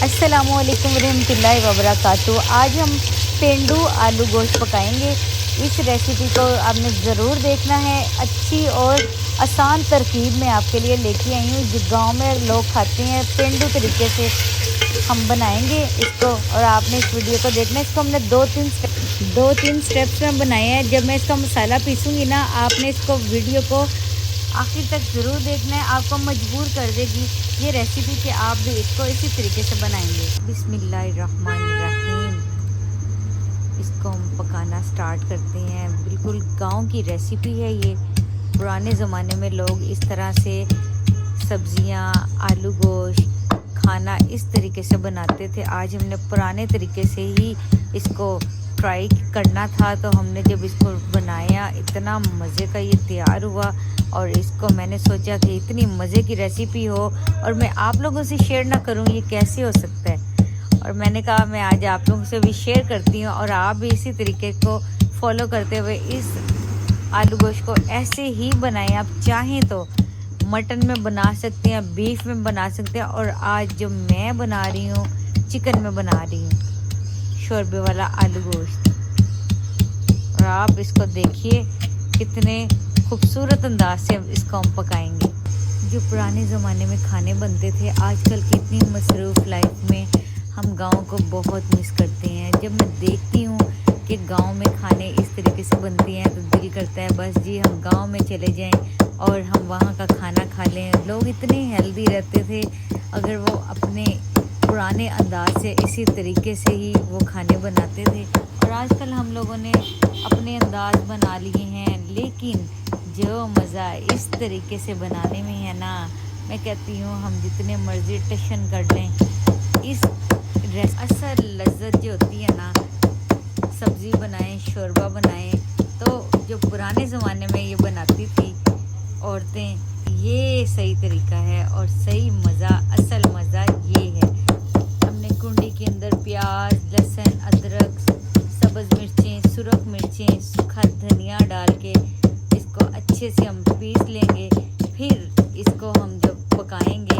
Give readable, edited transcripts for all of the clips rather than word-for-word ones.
अस्सलामुअलैकुम रहमतुल्लाहि व बरकातुहू। आज हम पेंडू आलू गोश्त पकाएंगे। इस रेसिपी को आपने ज़रूर देखना है। अच्छी और आसान तरकीब में आपके लिए लेके आई हूँ, जो गांव में लोग खाते हैं। पेंडू तरीके से हम बनाएंगे इसको और आपने इस वीडियो को देखना है। इसको हमने दो तीन स्टेप्स में बनाए हैं। जब मैं इसका मसाला पीसूँगी ना, आपने इसको वीडियो को आखिर तक ज़रूर देखना है। आपको मजबूर कर देगी ये रेसिपी कि आप भी इसको इसी तरीके से बनाएंगे। बिस्मिल्लाहिर्रहमानिर्रहीम। इसको हम पकाना स्टार्ट करते हैं। बिल्कुल गांव की रेसिपी है ये। पुराने ज़माने में लोग इस तरह से सब्जियां, आलू गोश्त खाना इस तरीके से बनाते थे। आज हमने पुराने तरीके से ही इसको ट्राई करना था, तो हमने जब इसको बनाया इतना मज़े का ये तैयार हुआ। और इसको मैंने सोचा कि इतनी मज़े की रेसिपी हो और मैं आप लोगों से शेयर ना करूं, ये कैसे हो सकता है। और मैंने कहा मैं आज आप लोगों से भी शेयर करती हूँ और आप भी इसी तरीके को फॉलो करते हुए इस आलू गोश्त को ऐसे ही बनाएं। आप चाहें तो मटन में बना सकते हैं, बीफ में बना सकते हैं, और आज जो मैं बना रही हूँ चिकन में बना रही हूँ, शोरबे वाला आलू गोश्त। और आप इसको देखिए कितने खूबसूरत अंदाज से इसको हम पकाएंगे। जो पुराने ज़माने में खाने बनते थे, आजकल की इतनी मसरूफ़ लाइफ में हम गाँव को बहुत मिस करते हैं। जब मैं देखती हूँ कि गांव में खाने इस तरीके से बनते हैं तो दिल करता है बस जी हम गांव में चले जाएं और हम वहाँ का खाना खा लें। लोग इतने हेल्दी रहते थे अगर वो अपने पुराने अंदाज से इसी तरीके से ही वो खाने बनाते थे। और आजकल हम लोगों ने अपने अंदाज बना लिए हैं, लेकिन जो मज़ा इस तरीके से बनाने में है ना, मैं कहती हूँ हम जितने मर्ज़ी टशन कर लें, इस असल लज्जत जो होती है ना, सब्ज़ी बनाएं, शोरबा बनाएं, तो जो पुराने ज़माने में ये बनाती थी औरतें, ये सही तरीका है और सही मज़ा, असल मज़ा ये है। हमने कुंडी के अंदर प्याज, लहसुन, अदरक, सब्ज़ मिर्चें, सुरख मिर्चें, सूखा धनिया डाल के इसको अच्छे से हम पीस लेंगे। फिर इसको हम जब पकाएंगे,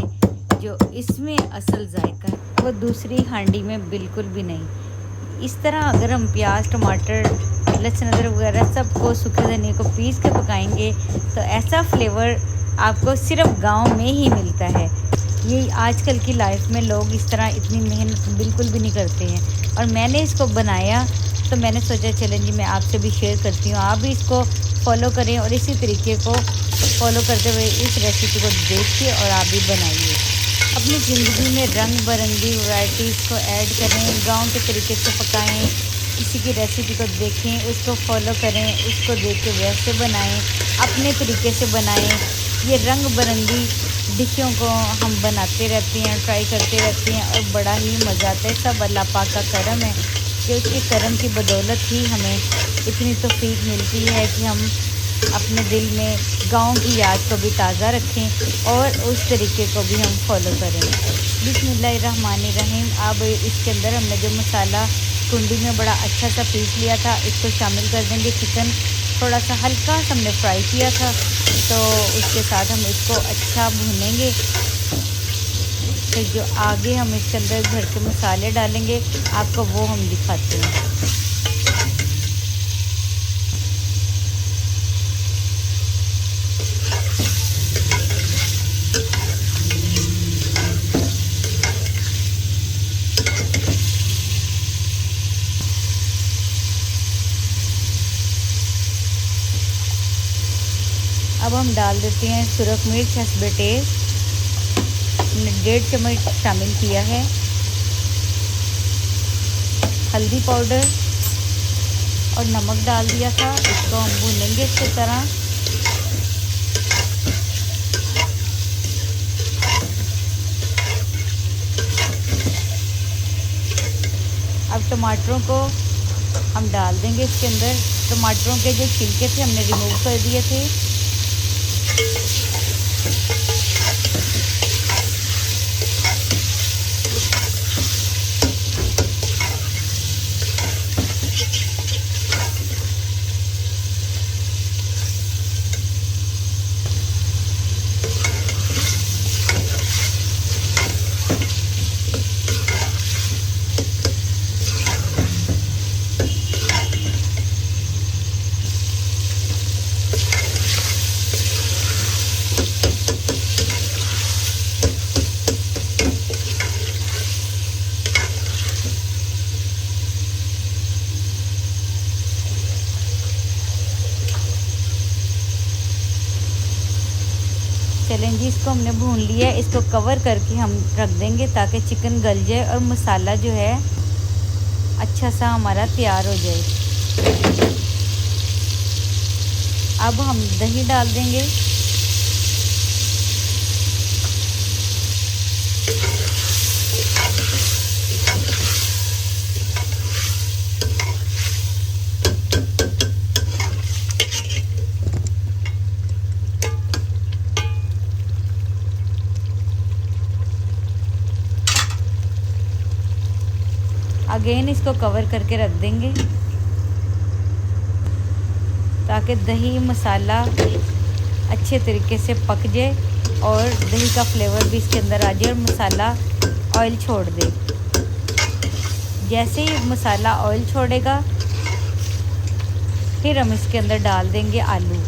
जो इसमें असल जायका है वो दूसरी हांडी में बिल्कुल भी नहीं। इस तरह अगर हम प्याज, टमाटर, लहसुन, अदरक वगैरह सबको, सूखे धनिया को पीस के पकाएंगे तो ऐसा फ्लेवर आपको सिर्फ गांव में ही मिलता है। ये आजकल की लाइफ में लोग इस तरह इतनी मेहनत बिल्कुल भी नहीं करते हैं। और मैंने इसको बनाया तो मैंने सोचा चलें जी मैं आपसे भी शेयर करती हूँ, आप भी इसको फॉलो करें और इसी तरीके को फॉलो करते हुए इस रेसिपी को देखिए और आप भी बनाइए। अपनी ज़िंदगी में रंग बिरंगी वैरायटीज़ को ऐड करें, गांव के तरीके से पकाएं, किसी की रेसिपी को देखें, उसको फॉलो करें, उसको देख के वैसे बनाएं, अपने तरीके से बनाएं। ये रंग बिरंगी डिशों को हम बनाते रहते हैं, ट्राई करते रहते हैं और बड़ा ही मज़ा आता है। सब अल्लाह पाक का करम है कि उसके करम की बदौलत ही हमें इतनी तौफीक मिलती है कि हम अपने दिल में गांव की याद को भी ताज़ा रखें और उस तरीके को भी हम फॉलो करें। बिस्मिल्लाहिर्रहमानिर्रहीम। अब इसके अंदर हमने जो मसाला कुंडी में बड़ा अच्छा सा पीस लिया था, इसको शामिल कर देंगे। चिकन थोड़ा सा हल्का सा हमने फ्राई किया था, तो उसके साथ हम इसको अच्छा भूनेंगे। फिर जो आगे हम इसके अंदर घर के मसाले डालेंगे, आपको वो हम दिखाते हैं। अब हम डाल देते हैं सुरख मिर्च हस्बे टेस्ट। हमने 1.5 चम्मच शामिल किया है। हल्दी पाउडर और नमक डाल दिया था। इसको हम भूनेंगे अच्छी तरह। अब टमाटरों को हम डाल देंगे इसके अंदर। टमाटरों के जो छिलके थे हमने रिमूव कर दिए थे। जी इसको हमने भून लिया है, इसको कवर करके हम रख देंगे ताकि चिकन गल जाए और मसाला जो है अच्छा सा हमारा तैयार हो जाए। अब हम दही डाल देंगे। अगेन इसको कवर करके रख देंगे ताकि दही मसाला अच्छे तरीके से पक जाए और दही का फ्लेवर भी इसके अंदर आ जाए और मसाला ऑयल छोड़ दे। जैसे ही मसाला ऑयल छोड़ेगा फिर हम इसके अंदर डाल देंगे आलू।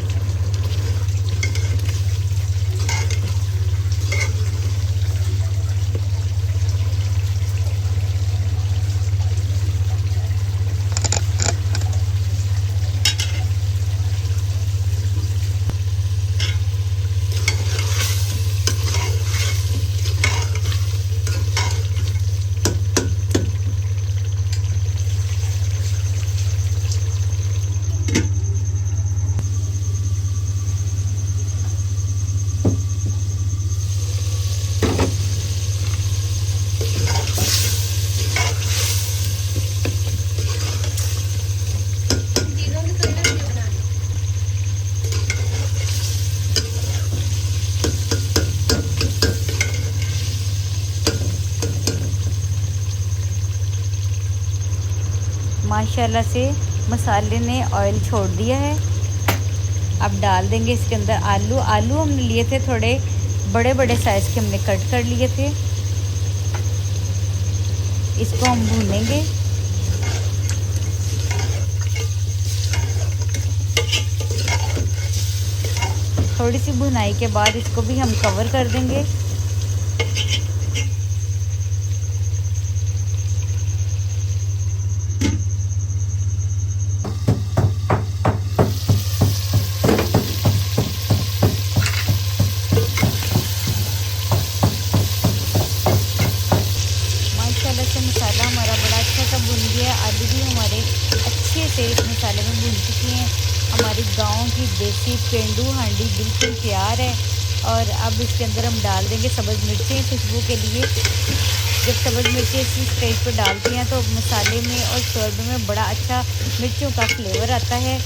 माशाल्लाह से मसाले ने ऑयल छोड़ दिया है। अब डाल देंगे इसके अंदर आलू। आलू हमने लिए थे थोड़े बड़े बड़े साइज़ के, हमने कट कर लिए थे। इसको हम भूनेंगे। थोड़ी सी भुनाई के बाद इसको भी हम कवर कर देंगे। से मसाला हमारा बड़ा अच्छा सा भुन गया है। आलू भी हमारे अच्छे से इस मसाले में भुन चुकी हैं। हमारी गांव की देसी पेंडू हांडी बिल्कुल तैयार है। और अब इसके अंदर हम डाल देंगे सब्ज़ मिर्चें खुशबू के लिए। जब सब्ज़ मिर्चें इस स्टेज पर डालते हैं तो मसाले में और शोरबे में बड़ा अच्छा मिर्चों का फ्लेवर आता है।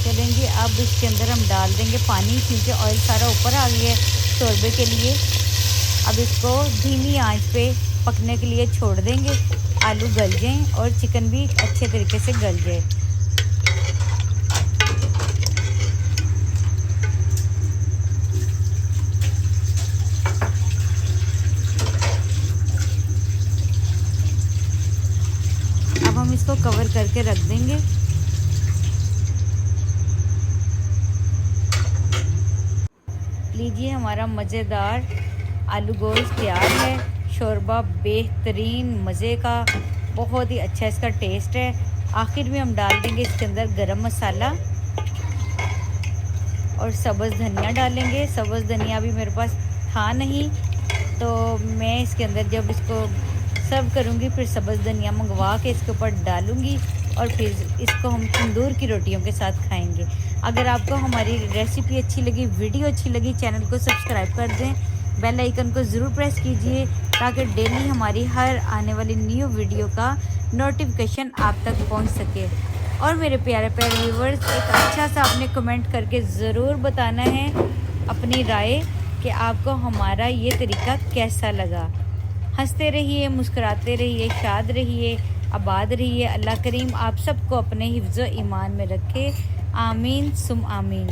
चलेंगे अब इसके अंदर हम डाल देंगे पानी, क्योंकि ऑयल सारा ऊपर आ गया है शोरबे के लिए। अब इसको धीमी आंच पे पकने के लिए छोड़ देंगे, आलू गल जाएं और चिकन भी अच्छे तरीके से गल जाए। अब हम इसको कवर करके रख देंगे। लीजिए हमारा मज़ेदार आलू गोश्त तैयार है। शोरबा बेहतरीन मज़े का, बहुत ही अच्छा इसका टेस्ट है। आखिर में हम डाल देंगे इसके अंदर गरम मसाला और सब्ज़ धनिया डालेंगे। सब्ज़ धनिया भी मेरे पास था नहीं, तो मैं इसके अंदर जब इसको सर्व करूँगी फिर सब्ज़ धनिया मंगवा के इसके ऊपर डालूँगी और फिर इसको हम तंदूर की रोटियों के साथ खाएंगे। अगर आपको हमारी रेसिपी अच्छी लगी, वीडियो अच्छी लगी, चैनल को सब्सक्राइब कर दें, बेल आइकन को ज़रूर प्रेस कीजिए ताकि डेली हमारी हर आने वाली न्यू वीडियो का नोटिफिकेशन आप तक पहुंच सके। और मेरे प्यारे प्यारे व्यूवर्स, एक अच्छा सा अपने कमेंट करके ज़रूर बताना है अपनी राय कि आपको हमारा ये तरीका कैसा लगा। हंसते रहिए, मुस्कुराते रहिए, शाद रहिए, आबाद रहिए। अल्लाह करीम आप सबको अपने हिफ्ज़ ईमान में रखे। आमीन सुम आमीन।